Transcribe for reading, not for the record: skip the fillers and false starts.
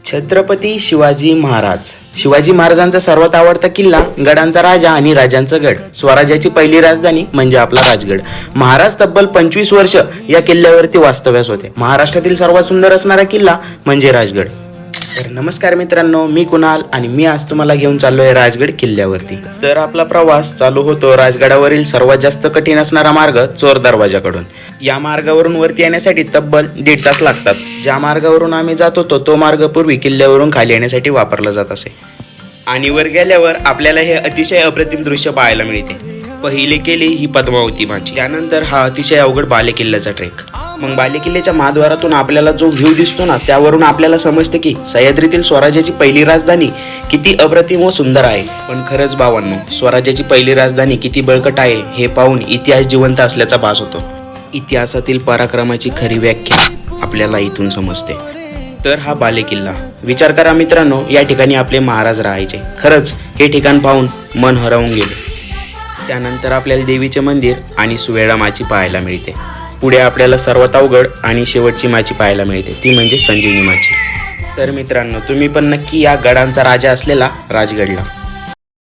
छत्रपती शिवाजी महाराज. शिवाजी महाराजांचा सर्वात आवडता किल्ला, गडांचा राजा आणि राजांचा गड. स्वराज्याची पहिली राजधानी म्हणजे आपला राजगड. महाराज तब्बल 25 वर्ष या किल्ल्यावरती वास्तव्यास होते. महाराष्ट्रातील सर्वात सुंदर असणारा किल्ला म्हणजे राजगड. तर नमस्कार मित्रांनो, मी कुणाल आणि मी आज तुम्हाला घेऊन चाललोय राजगड किल्ल्यावरती. तर आपला प्रवास चालू होतो राजगडावरील सर्वात जास्त कठीण असणारा मार्ग चोर दरवाजाकडून. या मार्गावरून वरती येण्यासाठी तब्बल 1.5 तास लागतात. ज्या मार्गावरून आम्ही जात होतो तो मार्ग पूर्वी किल्ल्यावरून खाली येण्यासाठी वापरला जात असे. आणि वर गेल्यावर आपल्याला हे अतिशय अप्रतिम दृश्य पाहायला मिळते. पहिली केली ही पद्मावती माझी. त्यानंतर हा अतिशय अवघड बालेकिल्ल्याचा ट्रेक. मग बालेकिल्ल्याच्या महाद्वारातून आपल्याला जो व्ह्यू दिसतो ना, त्यावरून आपल्याला समजते की सह्याद्रीतील स्वराज्याची पहिली राजधानी किती अप्रतिम व सुंदर आहे. पण खरंच भावांनो, स्वराज्याची पहिली राजधानी किती बळकट आहे हे पाहून इतिहास जिवंत असल्याचा भास होतो. इतिहासातील पराक्रमाची खरी व्याख्या आपल्याला इथून समजते. तर हा बालेकिल्ला, विचार करा मित्रांनो, या ठिकाणी आपले महाराज राहायचे. खरंच हे ठिकाण पाहून मन हरवून गेले. त्यानंतर आपल्याला देवीचे मंदिर आणि सुवेळा माची पाहायला मिळते. पुढे आपल्याला सर्वात अवघड आणि शेवटची माची पाहायला मिळते, ती म्हणजे संजीवनी माची. तर मित्रांनो, तुम्ही पण नक्की या गडांचा राजा असलेला राजगडला